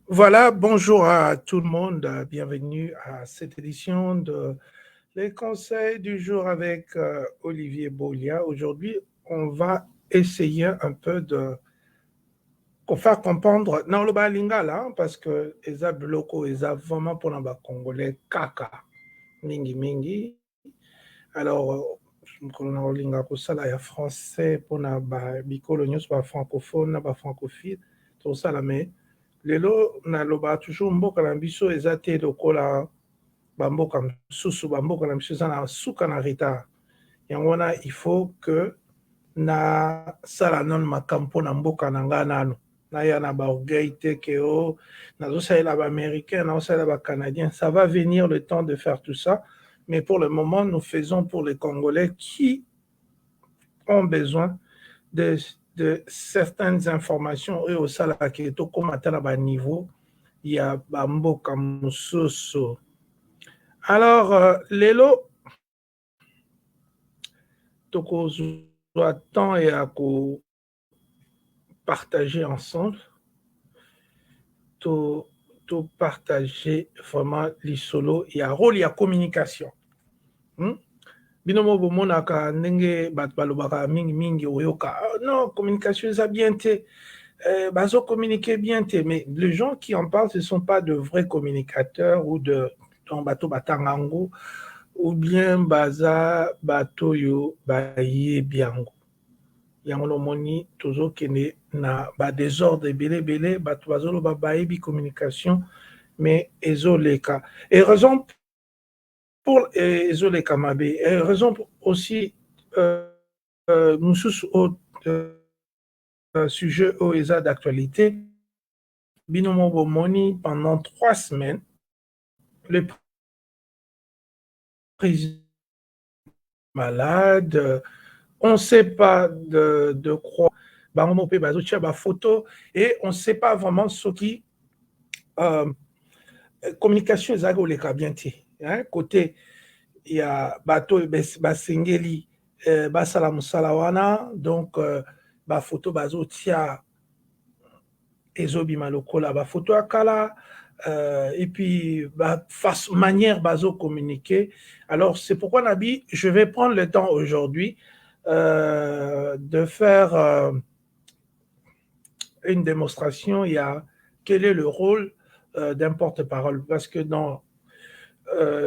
Voilà, bonjour à tout le monde, bienvenue à cette édition de Les conseils du jour avec Olivier Bolia. Aujourd'hui, on va essayer un peu de faire comprendre dans le Lingala, parce que les locaux, ils ont vraiment pour les Congolais, kaka, mingi mingi. Alors, on linga kosala ya français pour na ba bikolo nyonso ba francophone na ba francophile tout ça là mais lelo naloba toujours mboka na biso eza te lokola bamboka mosusu bamboka na biso eza na suka na retard yango wana il faut que nasala nano makambo mpo na mboka na ngai nano naya na baorgueil te ke o nazosalela baaméricain nazosalela bacanadien ça va venir le temps de faire tout ça mais pour le moment nous faisons pour les Congolais qui ont besoin de, de certaines informations et au salaki to komata na ba niveau ya bamboka mosusu. Alors lelo tokozwa temps ya ko partager ensemble to partager vraiment lisolo ya rôle ya communication. Bino mo bomonaka ndenge bato balobaka mingi oyoka non communication eza bien te bazo communiquer bien te mais les gens qui en parlent ce sont pas de vrais communicateurs ou de bato batangango ou bien baza bato yo bayebi yango yango nomoni tozokende na badésordre ebele bato bazoloba bayebi communication mais ezoleka et raison pour ezoleka mabe et raison aussi mosusu sujet oyo eza d'actualité bino mo bomoni pendant 3 semaines le président malade on ne sait pas de quoi bango mpe bazotia bafoto et on ne sait pas vraiment soki communication ezalaki koleka bien te côté ya bato basengeli basala mosala wana donc bafoto bazotia ezobima lokola bafoto ya kala et puis manière bazo communiquer. Alors c'est pourquoi Nabi, je vais prendre le temps aujourd'hui de faire une démonstration. Il y a quel est le rôle d'un porte-parole, parce que dans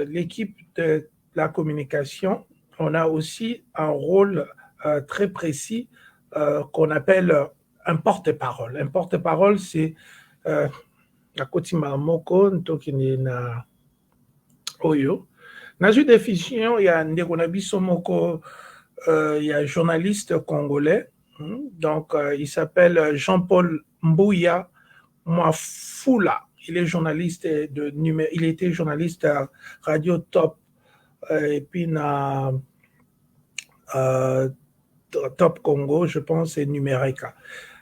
l'équipe de la communication, on a aussi un rôle très précis qu'on appelle un porte-parole. Un porte-parole, c'est nakotima moko ntokini na oyo nazwi définition ya ndeko na biso moko ya journaliste congolais donc il s'appelle Jean-Paul Mbouya Mwafula. Il est journaliste il était journaliste à Radio Top et puis na Top Congo, je pense, et Numérica.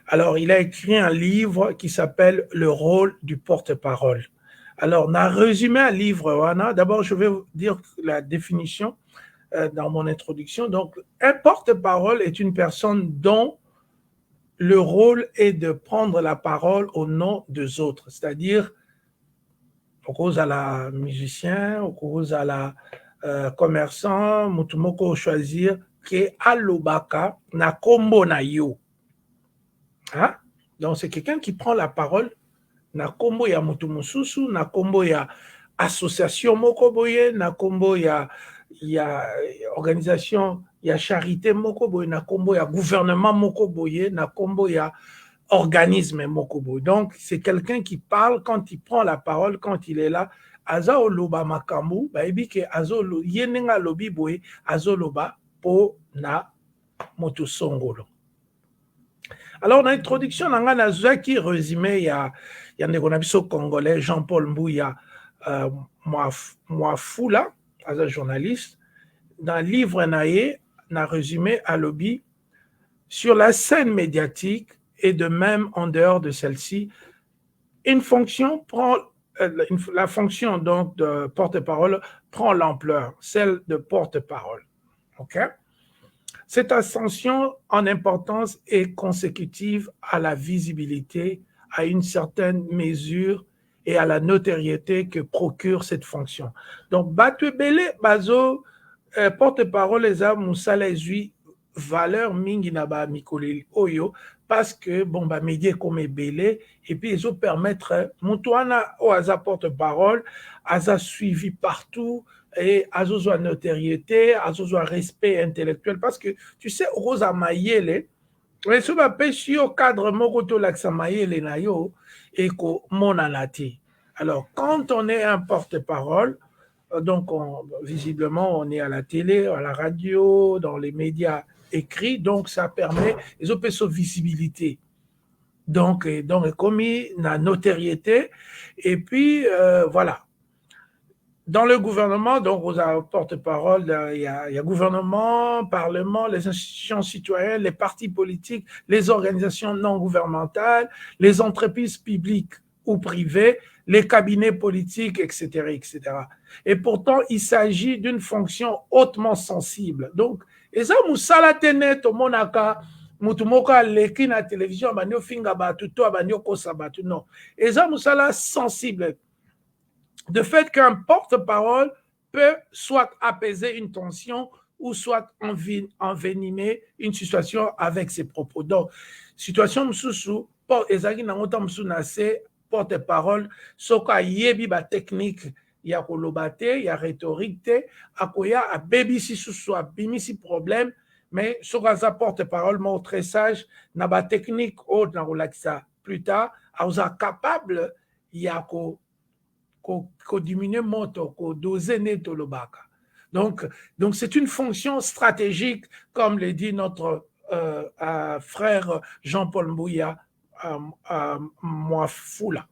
Alors, il a écrit un livre qui s'appelle Le rôle du porte-parole. Alors, on a résumé un livre. D'abord, je vais vous dire la définition dans mon introduction. Donc, un porte-parole est une personne dont le rôle est de prendre la parole au nom des autres. C'est-à-dire, au cause à la musicien, au cause à la commerçant, mutumoko choisir que alobaka na kombo na yo. Hein? Donc, c'est quelqu'un qui prend la parole na kombo ya mutu mususu, na kombo ya association moko boye, na kombo ya organisation ya charité moko boye, na kombo ya gouvernement moko boye, na kombo ya organisme moko boye. Donc, c'est quelqu'un qui parle quand il prend la parole, quand il est là. Aza oloba makambu, ba ebi ke azolo yenenga lobi boye, azoloba po na moto songolo. Alors, dans l'introduction, on a qui résumé, il y a ndeko na biso congolais Jean-Paul Mbouya Mwafula, un journaliste. Dans le livre naye, na résumé à lobby sur la scène médiatique et de même en dehors de celle-ci, une fonction prend la fonction donc de porte-parole prend l'ampleur, celle de porte-parole. OK? Cette ascension en importance est consécutive à la visibilité, à une certaine mesure et à la notoriété que procure cette fonction. Donc, Batu Belé, Bazo, porte-parole, les âmes, Moussa, les valeur mingi na ba mikoleli oyo parce que bon ba médias comme belé et puis ils ont permettre mutuana au aza porte-parole aza suivi partout et azozo notoriété azozo respect intellectuel parce que tu sais Rosa Mayele mais so ba pesi au cadre moko to laksa Mayele na yo et ko monanati. Alors quand on est un porte-parole donc, visiblement, on est à la télé, à la radio, dans les médias écrits, donc ça permet, ils ont sa visibilité. Donc comme la notoriété, et puis voilà. Dans le gouvernement, donc, vous avez porte-parole, il y a gouvernement, parlement, les institutions citoyennes, les partis politiques, les organisations non gouvernementales, les entreprises publiques ou privées, les cabinets politiques, etc., etc. Et pourtant, il s'agit d'une fonction hautement sensible. Donc, et ça, moussala tenet au monaka, mutumoka leki na télévision, banyo finga batu, to banyo kosa batu, non. Et ça, moussala sensible. De fait qu'un porte-parole peut soit apaiser une tension ou soit envenimer une situation avec ses propos. Donc, situation msusu, ezaki na ngota msusu na se porte-parole, soka yebi ba technique ya koloba te, ya rhétorique te, akoya abebisi susu abimisi problème, mais soka za porte-parole mo très sage, na ba technique autre na kolakisa plus tard, aza capable ya ko diminuer moto, ko doser neto lobaka. Donc c'est une fonction stratégique, comme le dit notre frère Jean-Paul Mbouya Mouafoula.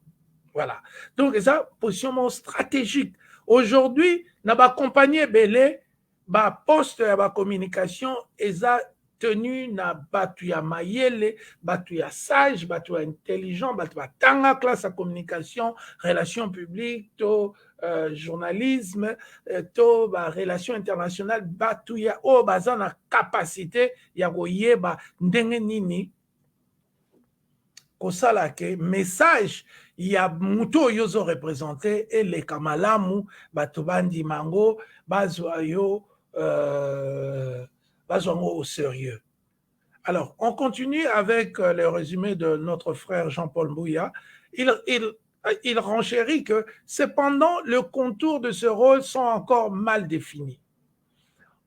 Voilà. Donc, ça, position stratégique. Aujourd'hui, dans la compagnie Belé, ba poste ya ba communication, eza tenu na batu ya mayele, batu ya sage, batu ya intelligent, batu ya tanga classe à communication, relations publiques, to journalisme, to ba relations internationales, batu ya o baza na capacité ya koyeba ndenge nini kosala ke message ya mutu oyo ozo représente eleka malamu bato bandima yango bazwa yo au sérieux. Alors, on continue avec le résumé de notre frère Jean-Paul Mbouya. Il renchérit que cependant, le contour de ce rôle sont encore mal définis.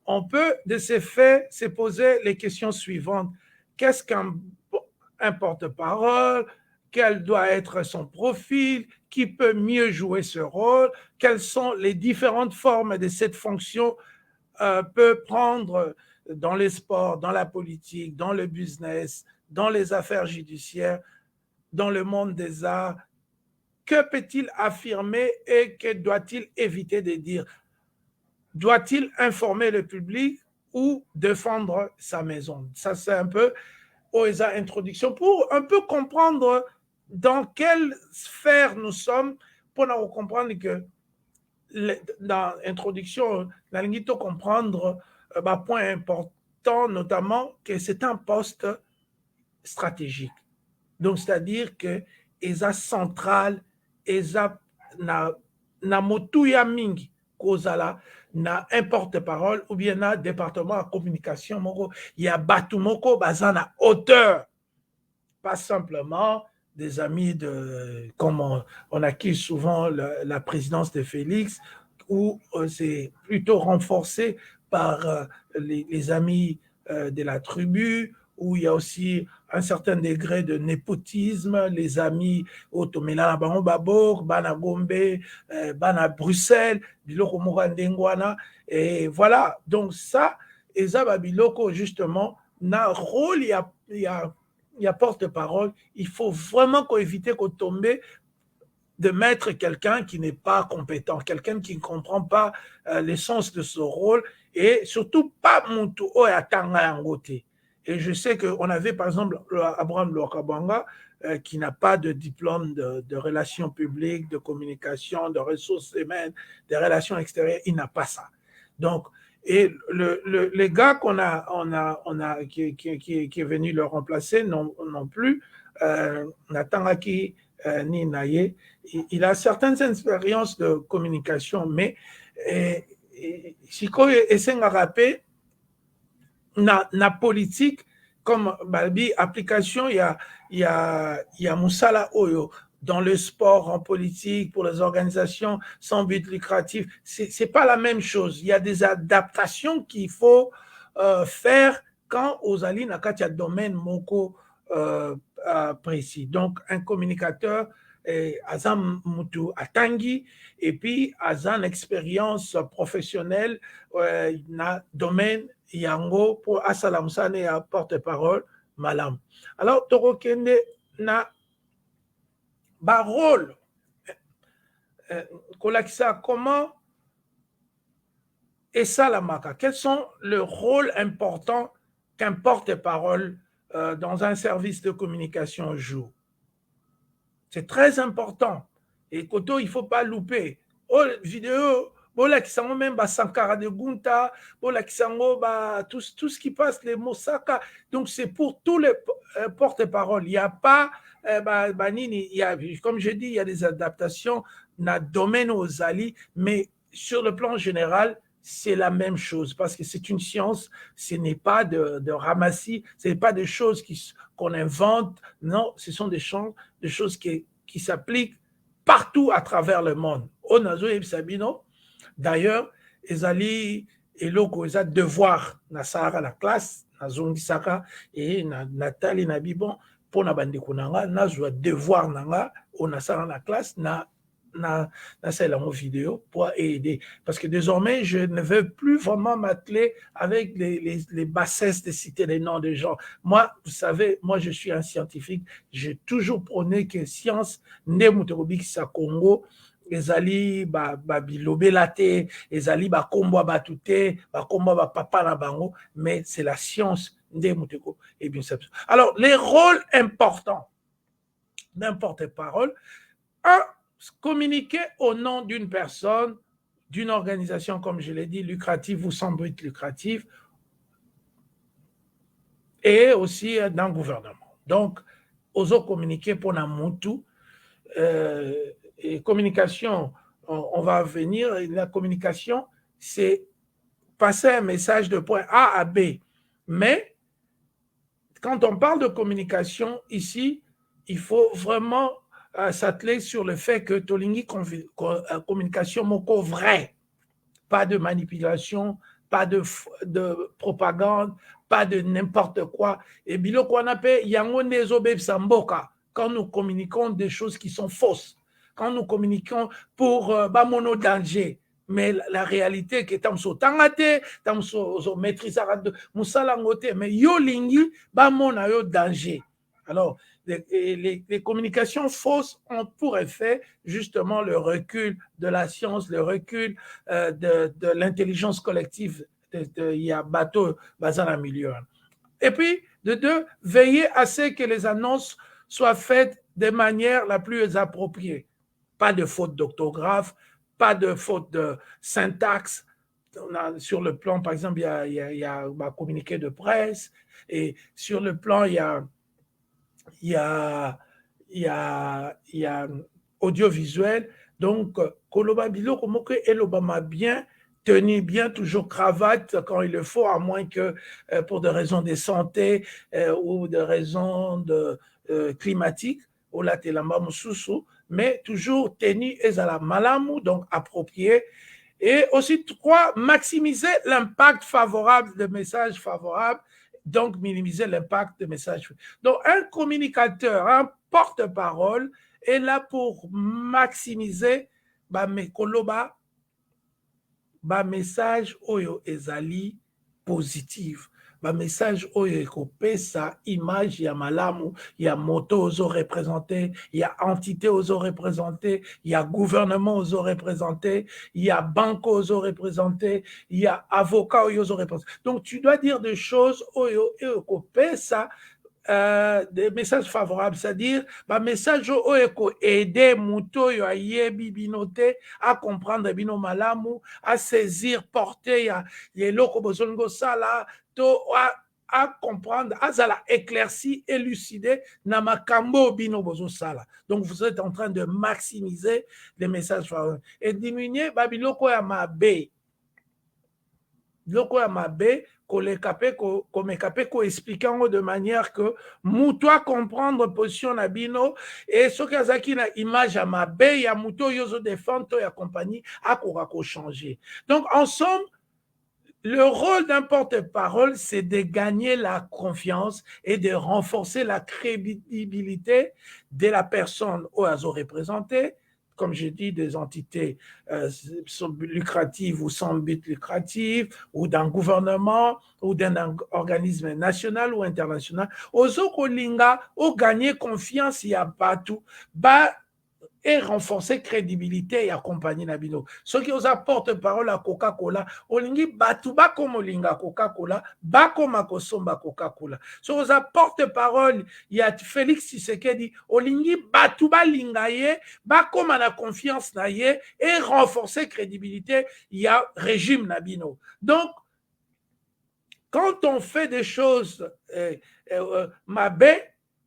On peut, de ces faits, se poser les questions suivantes. Qu'est-ce qu'un porte-parole? Quel doit être son profil? Qui peut mieux jouer ce rôle? Quelles sont les différentes formes de cette fonction peut prendre dans les sports, dans la politique, dans le business, dans les affaires judiciaires, dans le monde des arts? Que peut-il affirmer et que doit-il éviter de dire? Doit-il informer le public ou défendre sa maison? Ça, c'est un peu aux introductions pour un peu comprendre dans quelle sphère nous sommes, pour comprendre que dans l'introduction, la ligne de comprendre un point important, notamment que c'est un poste stratégique. Donc, c'est-à-dire que ESA central, ESA na motuya mingi, kozala na un porte-parole ou bien na département de communication moko, il y a batu moko bazana hauteur, pas simplement des amis de, comme on accuse souvent la présidence de Félix, où c'est plutôt renforcé par les amis de la tribu, où il y a aussi un certain degré de népotisme, les amis Otomela Bango Babor, Bana Gombe, Bana Bruxelles, Biloko Morandengwana, et voilà. Donc ça, Ezaba Biloko, justement, n'a rôle, il y a porte-parole, il faut vraiment éviter qu'on tombe de mettre quelqu'un qui n'est pas compétent, quelqu'un qui ne comprend pas l'essence de ce rôle, et surtout pas Muntu Oyatanga Yangote. Et je sais qu'on avait par exemple Abraham Lokabanga qui n'a pas de diplôme de relations publiques, de communication, de ressources humaines, de relations extérieures, il n'a pas ça. Donc, et le gars qui est venu le remplacer non plus, Natangaki ni naye. Il a certaines expériences de communication, mais sikoyo esengaka pe na politique comme balbi application il y a musala oyo dans le sport, en politique, pour les organisations sans but lucratif. C'est pas la même chose. Il y a des adaptations qu'il faut faire quand aux alliés nakati domaine moko précis. Donc un communicateur azam mutu atangi et puis azan expérience professionnelle na domaine yango pour asala musane ya porte-parole malam. Alors tokokende na ba rôle kolakisa comment esalamaka, quels sont les rôles importants qu'un porte-parole dans un service de communication joue. C'est très important. Et Koto, il ne faut pas louper. Oh, vidéo, bola qui s'en même Sankara de Gunta, bola qui s'en tout ce qui passe, les Mosaka. Donc, c'est pour tous les porte-parole. Il n'y a pas, comme je dis, il y a des adaptations dans le domaine aux alliés, mais sur le plan général, c'est la même chose parce que c'est une science, ce n'est pas de ramassis, ce n'est pas des choses qu'on invente, non, ce sont des choses qui s'appliquent partout à travers le monde. Onazo et Sabino, d'ailleurs, ezali eloko eza devoir na sara la classe, na zongi saka et na Nathalie na bibon pour na bandeko nanga na zwa devoir nanga ona sara la classe na mon vidéo pour aider. Parce que désormais, je ne veux plus vraiment m'atteler avec les bassesses de citer les noms des gens. Moi, vous savez, moi, je suis un scientifique. J'ai toujours prôné que science, ne muterobi sa Congo, ezali bilobela te, ezali bakombo batute, bakombo papa na bango, mais c'est la science nde muteko et bien ça. Alors, les rôles importants d'un porte-parole, communiquer au nom d'une personne, d'une organisation, comme je l'ai dit, lucrative ou sans but lucratif, et aussi d'un gouvernement. Donc, oso communiquer pour Namutu, et communication, on va venir, la communication, c'est passer un message de point A à B. Mais, quand on parle de communication, ici, il faut vraiment s'atteler sur le fait que Tolingi communication moko vrai, pas de manipulation, pas de propagande, pas de n'importe quoi. Et bilo qu'on appelle yango nezobe samboka quand nous communiquons des choses qui sont fausses, quand nous communiquons pour bamono danger. Mais la réalité que tamso tangate, tamso maîtrise musalangote, mais yo lingi bamona yo danger. Alors, les communications fausses ont pour effet justement le recul de la science, le recul de l'intelligence collective. Il y a bateau bazar milieu. Et puis, de deux, veiller à ce que les annonces soient faites de manière la plus appropriée. Pas de faute d'orthographe, pas de faute de syntaxe. Sur le plan, par exemple, il y a un communiqué de presse, et sur le plan, il y a audiovisuel. Donc, Koloba Bilo, Elobama bien tenu, bien toujours cravate quand il le faut, à moins que pour des raisons de santé ou des raisons climatiques, mais toujours tenu ezala malamu, donc approprié. Et aussi, trois, maximiser l'impact favorable de messages favorables, donc minimiser l'impact des messages. Donc, un communicateur, un porte-parole est là pour maximiser koloba message oyo ezali positif, message oyo ekopesa image ya malamu, ya moto ozo représenté, ya entité ozo représenté, ya gouvernement ozo représenté, ya banque ozo représenté, ya avocat ozo représenté. Donc tu dois dire des choses oyo ekopesa des messages favorables, c'est-à-dire message oyo aider muto yo ayebi binote à comprendre bino malamu, à saisir porter ya eloko bozongo sala to à comprendre, azala éclairci, élucidé, na makambo bino bozo sala. Donc vous êtes en train de maximiser les messages et diminuer babiloko ya mabe. Biloko ya mabe, ko expliquer de manière que muto comprendre position na bino et soki azaki na image ya mabe ya muto yozo défendre to ya compagnie akoka ko changer. Donc en somme, le rôle d'un porte-parole, c'est de gagner la confiance et de renforcer la crédibilité de la personne au hasard représentée, comme je dis, des entités lucratives ou sans but lucratif, ou d'un gouvernement, ou d'un organisme national ou international. Ozo kolinga, o gagner confiance, il y a pas tout. Et renforcer crédibilité et accompagner Nabino. Ceux qui osent porte-parole à Coca-Cola, olingi batuba comme olinga Coca-Cola, bakoma kosomba Coca-Cola. Ceux qui osent porte-parole, il y a Félix Tshisekedi, olingi batuba lingaye, bakoma na confiance naye et renforcer crédibilité, il y a régime Nabino. Donc, quand on fait des choses mabe,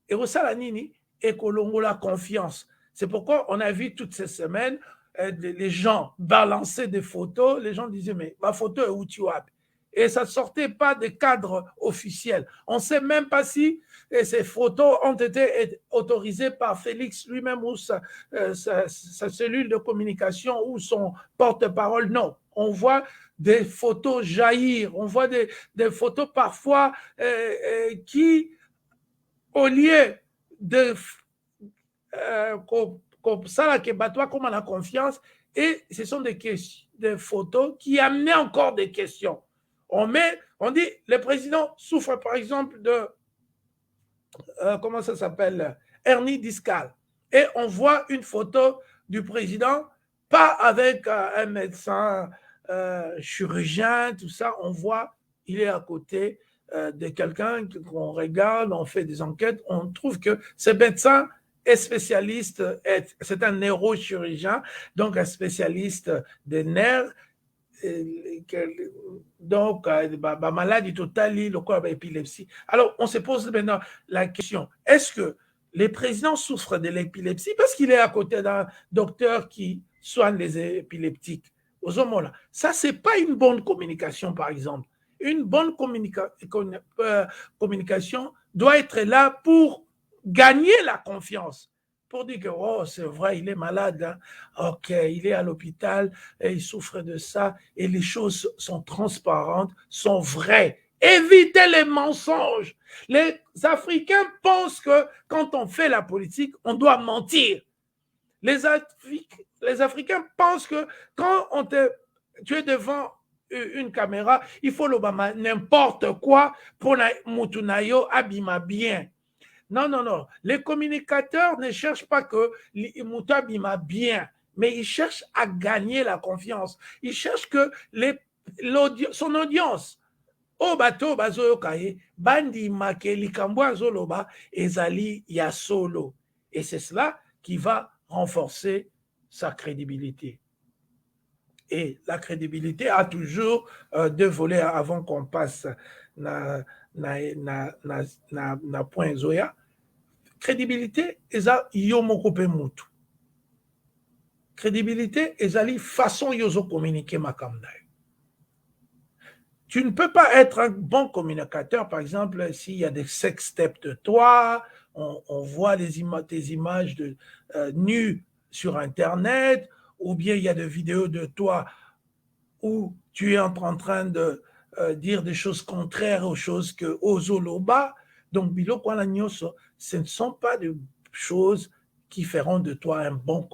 et au salanini, et kolongo la confiance. C'est pourquoi on a vu toutes ces semaines les gens balancer des photos. Les gens disaient, mais ma photo est où tu as? Et ça ne sortait pas des cadres officiels. On ne sait même pas si ces photos ont été autorisées par Félix lui-même ou sa cellule de communication ou son porte-parole. Non, on voit des photos jaillir. On voit des photos parfois qui, au lieu de comme ça, que toi, comme on a confiance, et ce sont des photos qui amenaient encore des questions. On dit, le président souffre par exemple de, comment ça s'appelle, hernie discale. Et on voit une photo du président, pas avec un médecin, chirurgien, tout ça, on voit, il est à côté de quelqu'un qu'on regarde, on fait des enquêtes, on trouve que ce médecin est spécialiste, c'est un neurochirurgien, donc un spécialiste des nerfs, donc maladie totale, le corps d'épilepsie. Alors on se pose maintenant la question, est-ce que les présidents souffrent de l'épilepsie parce qu'il est à côté d'un docteur qui soigne les épileptiques? Aux hommes là, ça c'est pas une bonne communication par exemple. Une bonne communication doit être là pour gagner la confiance, pour dire que oh, c'est vrai, il est malade, hein. Ok, il est à l'hôpital, et il souffre de ça, et les choses sont transparentes, sont vraies. Évitez les mensonges. Les Africains pensent que quand on fait la politique, on doit mentir. Les Africains pensent que quand tu es devant une caméra, il faut l'Obama n'importe quoi pour Mutunayo abima bien. Non, non, non. Les communicateurs ne cherchent pas que Mutabima bien, mais ils cherchent à gagner la confiance. Ils cherchent que son audience, au bateau, bazoyokaye, bandi make likambwa zoloba, ezali ya solo. Et c'est cela qui va renforcer sa crédibilité. Et la crédibilité a toujours deux volets avant qu'on passe na point Zoya. Crédibilité, eza yo moko pe mutu. Crédibilité, ezali façon yozo communiquer makamna. Tu ne peux pas être un bon communicateur, par exemple, s'il y a des sextapes de toi, on voit tes images nues sur Internet, ou bien il y a des vidéos de toi où tu es en train de dire des choses contraires aux choses que Ozoloba. Donc, biloko wana nyonso, ce ne sont pas des choses qui feront de toi un bon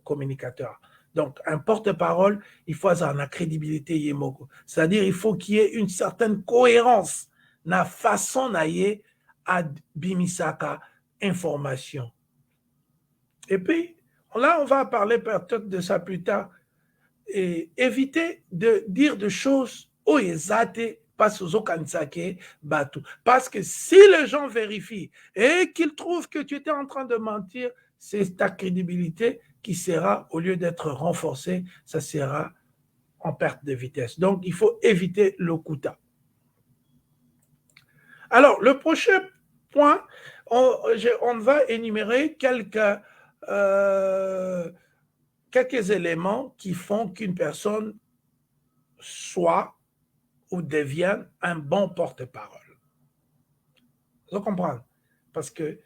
communicateur. Donc, un porte-parole, il faut avoir la crédibilité yemoko. C'est-à-dire, il faut qu'il y ait une certaine cohérence na façon naye à bimisaka information. Et puis, là, on va parler peut-être de ça plus tard. Et éviter de dire des choses au ezate parce que si les gens vérifient et qu'ils trouvent que tu étais en train de mentir, c'est ta crédibilité qui sera, au lieu d'être renforcée, ça sera en perte de vitesse. Donc, il faut éviter le kuta. Alors, le prochain point, on va énumérer quelques éléments qui font qu'une personne soit ou devienne un bon porte-parole. Vous comprenez? Parce que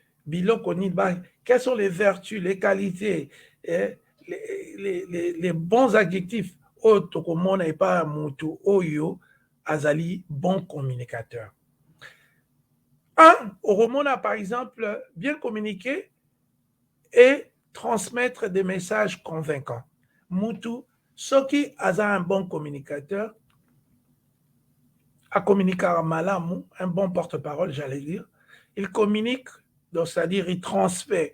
quelles sont les vertus, les qualités, les bons adjectifs otokomona et pas mutu oyo azali bon communicateur. Un, Oromona, par exemple, bien communiquer et transmettre des messages convaincants. Mutu, Soki aza un bon communicateur, a communiquer malamu, un bon porte-parole, j'allais dire, il communique, c'est-à-dire il transmet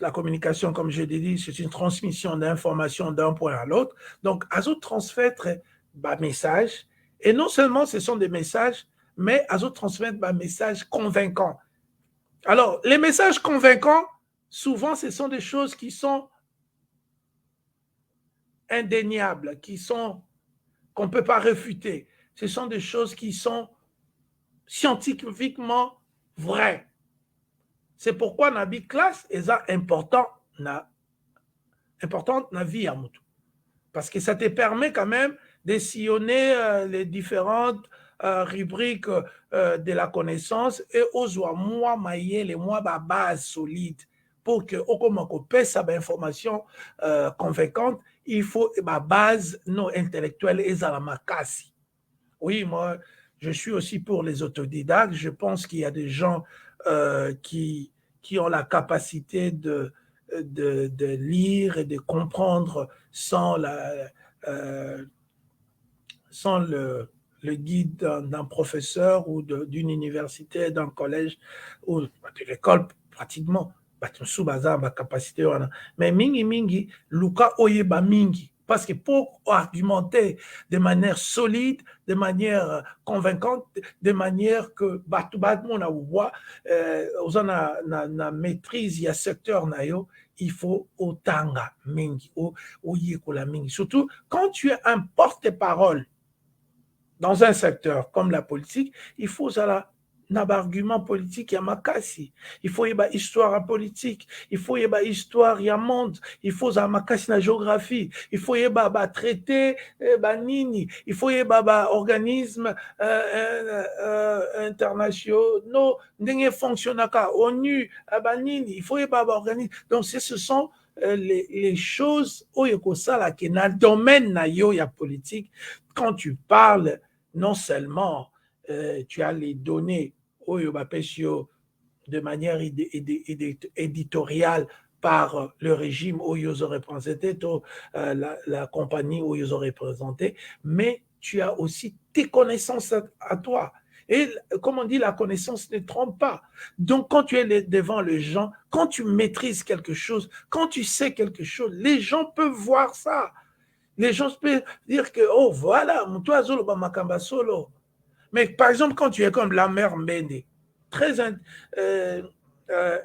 la communication, comme je l'ai dit, c'est une transmission d'informations d'un point à l'autre. Donc, azo transmettre des messages, et non seulement ce sont des messages, mais azo transmettre des messages convaincants. Alors, les messages convaincants, souvent, ce sont des choses qui sont indéniables, qu'on ne peut pas réfuter. Ce sont des choses qui sont scientifiquement vraies. C'est pourquoi na bi classe est important na vie à mutu. Parce que ça te permet quand même de sillonner les différentes rubriques de la connaissance et aux moi maïel moi ba base solide pour que au comment qu'on pèse sa information convaincante, il faut ma base non intellectuelle et à la makasi. Oui, moi je suis aussi pour les autodidactes. Je pense qu'il y a des gens qui ont la capacité de lire et de comprendre sans le guide d'un professeur ou d'une université, d'un collège ou de l'école pratiquement. Capacité mais mingi luka oyeba mingi parce que pour argumenter de manière solide, de manière convaincante, de manière que na maîtrise il y a secteur nayo, il faut otanga mingi oyekola mingi, surtout quand tu es un porte-parole dans un secteur comme la politique, il faut ça argument politique, il y a makasi. Il faut y avoir histoire politique, il faut y avoir histoire, il y a monde, il faut ça makasi na géographie, il faut y avoir traité, nini, il faut y avoir organisme internationaux, n'engé fonctionnaka, ONU, nini, il faut y avoir organisme. Donc ce sont les choses où il y a ça là qui dans le domaine na yo ya politique. Quand tu parles, non seulement tu as les données de manière éditoriale par le régime où ils ont représenté, la compagnie où ils ont représenté, mais tu as aussi tes connaissances à toi. Et comme on dit, la connaissance ne trompe pas. Donc, quand tu es devant les gens, quand tu maîtrises quelque chose, quand tu sais quelque chose, les gens peuvent voir ça. Les gens peuvent dire que, oh, voilà, toi, Zolo, Makamba Solo. Mais par exemple, quand tu es comme la mère Mbende, très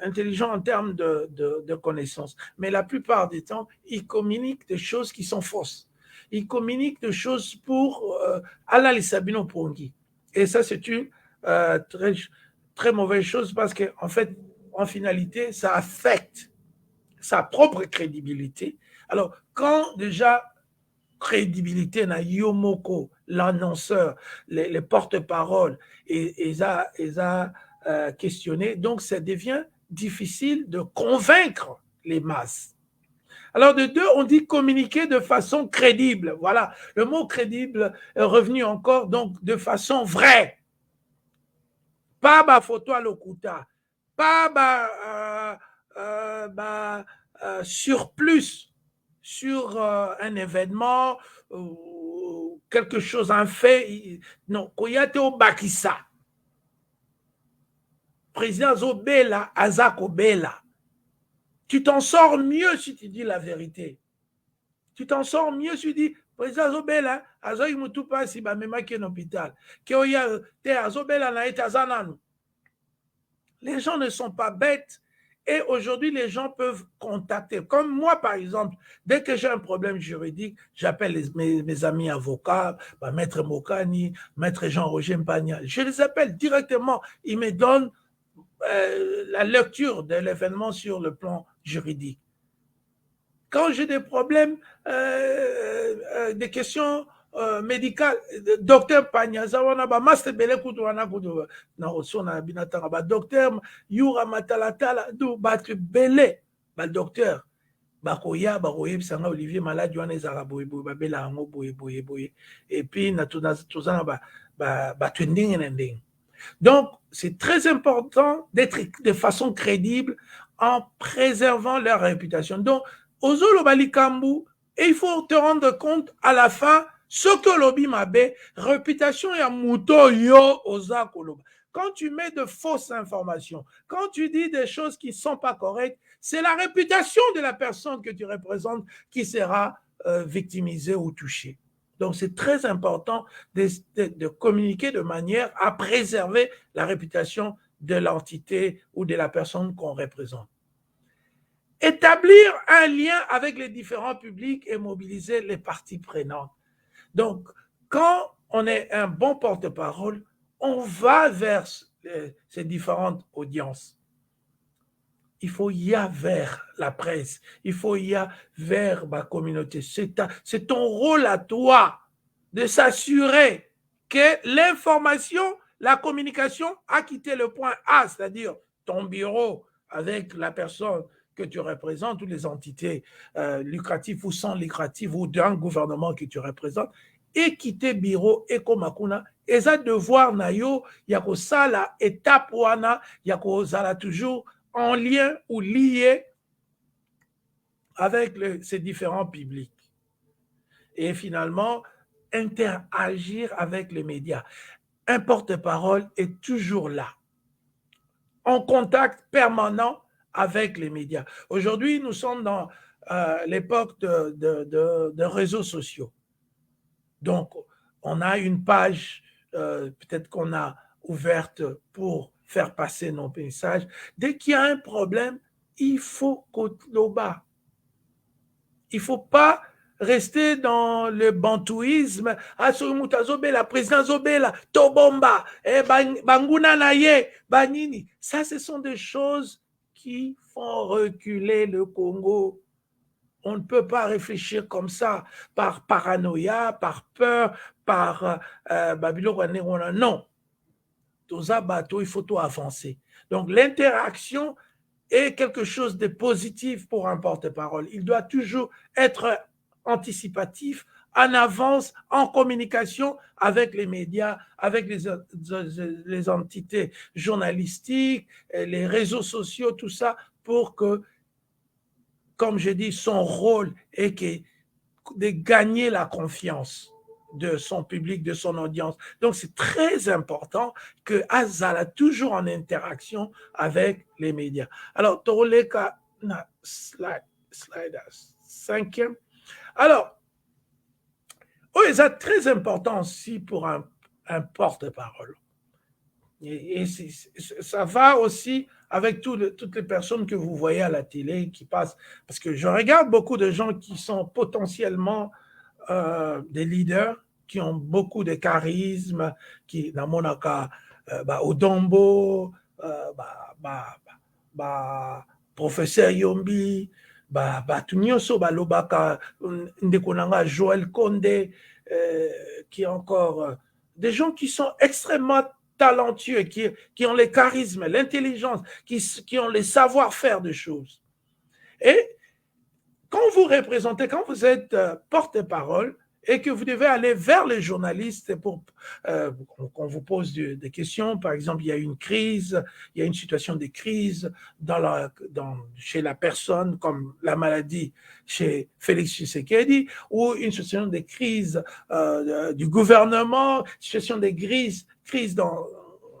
intelligent en termes de connaissances, mais la plupart du temps, il communique des choses qui sont fausses. Il communique des choses pour Alali Sabino Pongi. Et ça, c'est une très, très mauvaise chose parce qu'en fait, en finalité, ça affecte sa propre crédibilité. Alors, quand déjà crédibilité na Yomoko, l'annonceur, les porte-paroles, et ça questionné, donc ça devient difficile de convaincre les masses. Alors de deux, on dit communiquer de façon crédible. Voilà, le mot crédible est revenu encore, donc de façon vraie. Pas ma photo à l'okuta, pas surplus sur un événement, quelque chose, un fait. Non, Koyate au Bakissa. Président Zobela, Azako Bela. Tu t'en sors mieux si tu dis la vérité. Tu t'en sors mieux si tu dis, Président Zobela, Azoï Moutoupa, si ba mema qui est en hôpital. Les gens ne sont pas bêtes Et aujourd'hui, les gens peuvent contacter. Comme moi, par exemple, dès que j'ai un problème juridique, j'appelle mes amis avocats, Maître Mokani, Maître Jean-Roger Mpagna. Je les appelle directement. Ils me donnent la lecture de l'événement sur le plan juridique. Quand j'ai des problèmes, des questions médicales, docteur Pagnaza wana ba master bele kutu wana kutu na osona binatanga ba docteur Yura Matalatala do battre belé ba docteur bakoya bakoyebisanga Olivier maladi wana ezaka boye boye babela yango boye boye boye et puis na tozana bato ndenge na ndenge. Donc c'est très important d'être de façon crédible en préservant leur réputation. Donc Ozolo Balikambu, et il faut te rendre compte à la fin, ce que l'obi mabe, réputation ya muto yo oza koloba. Quand tu mets de fausses informations, quand tu dis des choses qui ne sont pas correctes, c'est la réputation de la personne que tu représentes qui sera victimisée ou touchée. Donc c'est très important de communiquer de manière à préserver la réputation de l'entité ou de la personne qu'on représente. Établir un lien avec les différents publics et mobiliser les parties prenantes. Donc, quand on est un bon porte-parole, on va vers ces différentes audiences. Il faut y aller vers la presse, il faut y aller vers ma communauté. C'est ton rôle à toi de s'assurer que l'information, la communication a quitté le point A, c'est-à-dire ton bureau avec la personne que tu représentes, ou les entités lucratives ou sans lucratives, ou d'un gouvernement que tu représentes, et quitter bureau et komakuna, et ça devoir na yo, yako sala étape wana, yako sala toujours en lien ou lié avec ces différents publics. Et finalement, interagir avec les médias. Un porte-parole est toujours là, en contact permanent avec les médias. Aujourd'hui, nous sommes dans l'époque de réseaux sociaux. Donc, on a une page, peut-être qu'on a ouverte pour faire passer nos messages. Dès qu'il y a un problème, il faut koloba. Il ne faut pas rester dans le bantouisme. Ah, la présidence Zobela, Tobomba, Banguna Naye, Banini. Ça, ce sont des choses qui font reculer le Congo. On ne peut pas réfléchir comme ça, par paranoïa, par peur, par Babylone. Non. Il faut tout avancer. Donc, l'interaction est quelque chose de positif pour un porte-parole. Il doit toujours être anticipatif, en avance, en communication avec les médias, avec les entités journalistiques, les réseaux sociaux, tout ça, pour que, comme je dis, son rôle est de gagner la confiance de son public, de son audience. Donc, c'est très important que Azala toujours en interaction avec les médias. Alors, Toroleka, slide 5e. Alors, c'est très important aussi pour un porte-parole. Et ça va aussi avec toutes les personnes que vous voyez à la télé qui passent. Parce que je regarde beaucoup de gens qui sont potentiellement des leaders, qui ont beaucoup de charisme, qui, dans mon cas, Odombo, professeur Yombi, Tunyoso, Lobaka, Ndekonanga, Joël Condé, qui encore des gens qui sont extrêmement talentueux, qui ont le charisme, l'intelligence, qui ont le savoir-faire de choses. Et quand vous représentez, quand vous êtes porte-parole et que vous devez aller vers les journalistes pour qu'on vous pose des questions, par exemple, il y a une crise, il y a une situation de crise chez la personne, comme la maladie chez Félix Tshisekedi, ou une situation de crise du gouvernement, situation de crise dans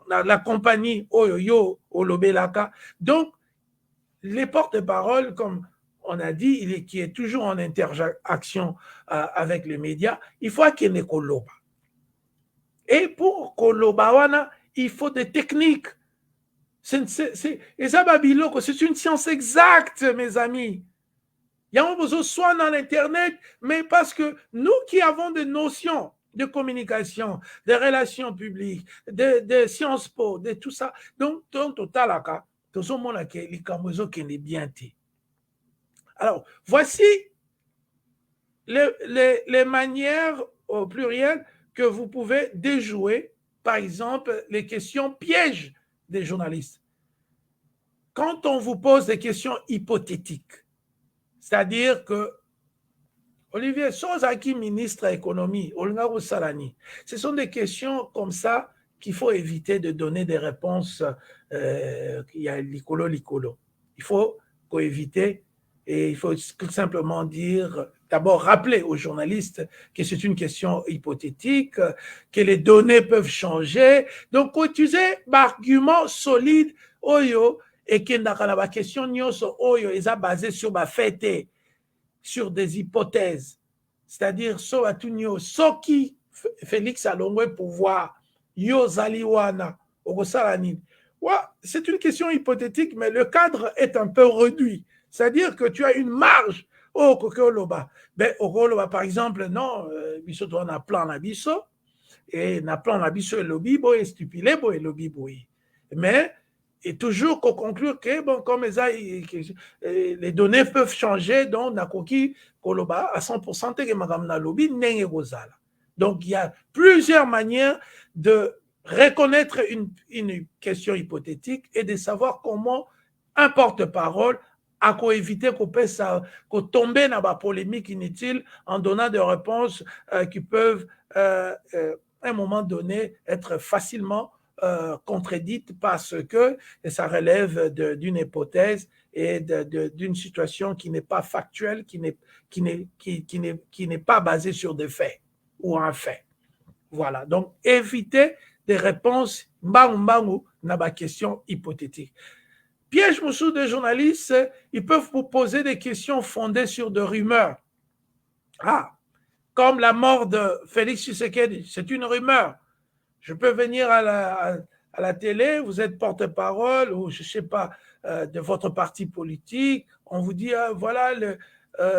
la compagnie Oyoyo, Olobelaka. Donc, les porte-paroles, comme on a dit, qui est toujours en interaction avec les médias, il faut qu'il y ait Koloba. Et pour Koloba, il faut des techniques Et ça, Babiloko, c'est une science exacte, mes amis. Il y a besoin soit dans l'Internet, mais parce que nous qui avons des notions de communication, de relations publiques, de Sciences Po, de tout ça, donc, total, tout ce monde qui est bien. Alors, voici les manières au pluriel que vous pouvez déjouer, par exemple, les questions pièges des journalistes. Quand on vous pose des questions hypothétiques, c'est-à-dire que Olivier Sozaki, ministre de l'économie, Olngaro Salani, ce sont des questions comme ça qu'il faut éviter de donner des réponses il y a licolo. Il faut éviter et il faut tout simplement dire, d'abord rappeler aux journalistes que c'est une question hypothétique, que les données peuvent changer. Donc, utiliser l'argument solide, oyo, et que la question nyoso oyo est basée sur ma fête, sur des hypothèses. C'est-à-dire, soki Félix Alongwe pouvoir, yo zaliwana, ogosalani. C'est une question hypothétique, mais le cadre est un peu réduit. C'est-à-dire que tu as une marge. Oh, kokoloba. Ben, okoloba, par exemple, non, biso doit na plan na biso, et na plan na biso, lobby boy, stupilé boy, lobby boy. Mais, et toujours qu'on conclure que, bon, comme les données peuvent changer, donc, nakoki, koloba, à 100%, que madame na lobby, nenge gozala. Donc, il y a plusieurs manières de reconnaître une question hypothétique et de savoir comment un porte-parole a éviter qu'on tombe dans la polémique inutile en donnant des réponses qui peuvent, à un moment donné, être facilement contredites parce que ça relève d'une hypothèse et d'une situation qui n'est pas factuelle, qui n'est pas basée sur des faits ou un fait. Voilà. Donc, éviter des réponses mbangu dans la question hypothétique. Piège moussou des journalistes, ils peuvent vous poser des questions fondées sur des rumeurs. Ah, comme la mort de Félix Tshisekedi, c'est une rumeur. Je peux venir à la télé, vous êtes porte-parole ou je ne sais pas, de votre parti politique, on vous dit, voilà,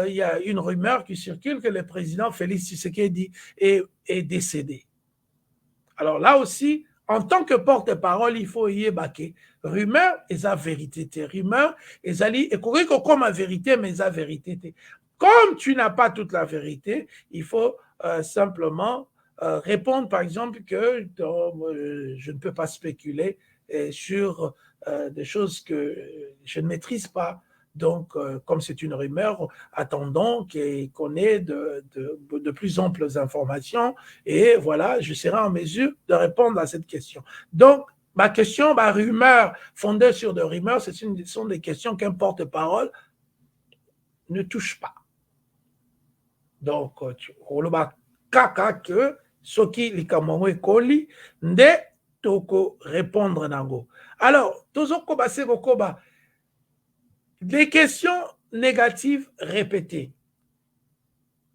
il y a une rumeur qui circule que le président Félix Tshisekedi est décédé. Alors là aussi, en tant que porte-parole, il faut y ébaquer. Rumeur, et sa vérité. Rumeur, et ça dit, et comme la vérité, mais sa vérité. Comme tu n'as pas toute la vérité, il faut simplement répondre, par exemple, que je ne peux pas spéculer sur des choses que je ne maîtrise pas. Donc, comme c'est une rumeur, attendons qu'on ait de plus amples informations et voilà, je serai en mesure de répondre à cette question. Donc, ma question, ma rumeur fondée sur des rumeurs, ce sont des questions qu'un porte-parole ne touche pas. Donc, oloba kaka que soki likamongwe koli nde toko répondre nango. Alors, tozokoba sekokoba des questions négatives répétées.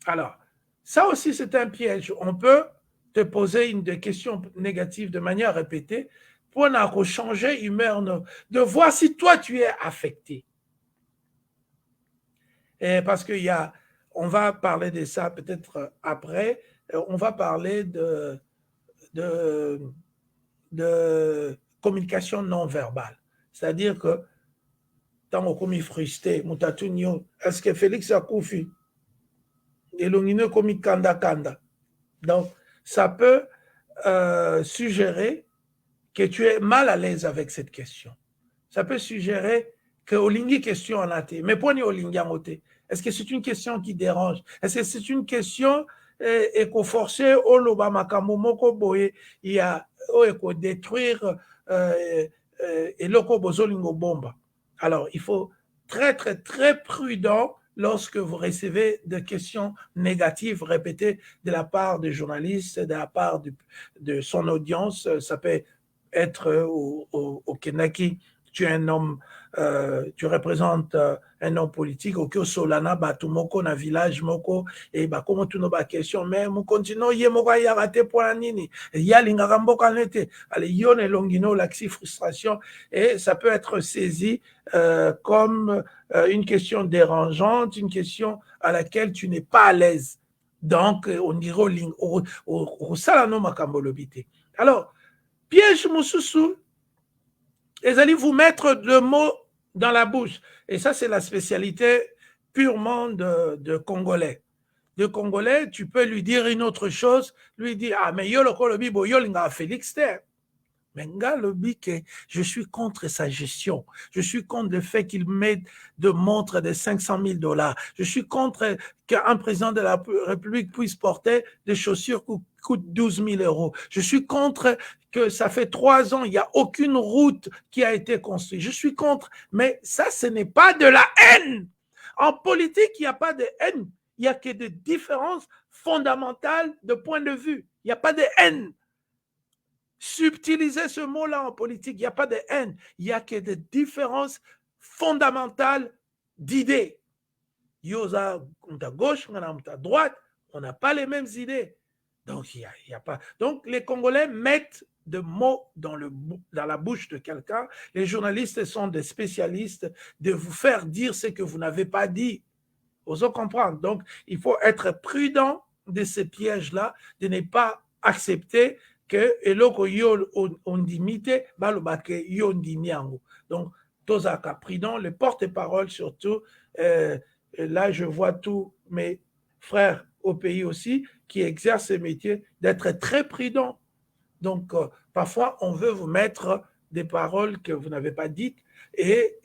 Alors, ça aussi c'est un piège. On peut te poser des questions négatives de manière répétée pour changer humeur, de voir si toi tu es affecté. Et parce qu'il y a, on va parler de ça peut-être après, on va parler de communication non verbale. C'est-à-dire que tant qu'on est frustré, est-ce que Félix a confié? Et l'on comme kanda. Donc, ça peut suggérer que tu es mal à l'aise avec cette question. Ça peut suggérer que Olingi question en a été. Mais pour nous, Olingi en été. Est-ce que c'est une question qui dérange? Est-ce que c'est une question et qu'on forçait au Lobama Kamomoko Boye, il y a détruire et loko bozolingo bomba. Alors, il faut très, très, très prudent lorsque vous recevez des questions négatives répétées de la part des journalistes, de la part de son audience. Ça peut être au Kenaki tu es un homme, tu représentes un homme politique, ok, solana, batumoko na village moko, et bah, comment tu n'as pas question, mais mon continent, yé moka ya raté pour la nini, ya lingarambo kanete, allez, yon et longino, l'axi frustration, et ça peut être saisi comme une question dérangeante, une question à laquelle tu n'es pas à l'aise. Donc, on dirait au salano makambolobité. Alors, piège moussousou, ils allaient vous mettre le mot dans la bouche. Et ça, c'est la spécialité purement de Congolais. De Congolais, tu peux lui dire une autre chose, lui dire, ah, mais yo le kolobi, bo yo linga Félix Ter. Mais je suis contre sa gestion. Je suis contre le fait qu'il mette de montres de 500 000 $. Je suis contre qu'un président de la République puisse porter des chaussures qui coûtent 12 000 €. Je suis contre que ça fait 3 ans, il n'y a aucune route qui a été construite. Je suis contre. Mais ça, ce n'est pas de la haine. En politique, il n'y a pas de haine. Il n'y a que des différences fondamentales de point de vue. Il n'y a pas de haine. Subtiliser ce mot-là en politique, il n'y a pas de haine, il n'y a que des différences fondamentales d'idées. Yosa, on à gauche, on à droite, on n'a pas les mêmes idées. Donc, il y a pas. Donc, les Congolais mettent des mots dans la bouche de quelqu'un. Les journalistes sont des spécialistes de vous faire dire ce que vous n'avez pas dit. Vous comprenez? Donc, il faut être prudent de ces pièges-là, de ne pas accepter que eloko yo ondimite balobake yo ondimiango. Donc tozaka prudent, le porte-parole surtout. Là, je vois tous mes frères au pays aussi qui exercent ce métier d'être très prudent. Donc parfois on veut vous mettre des paroles que vous n'avez pas dites et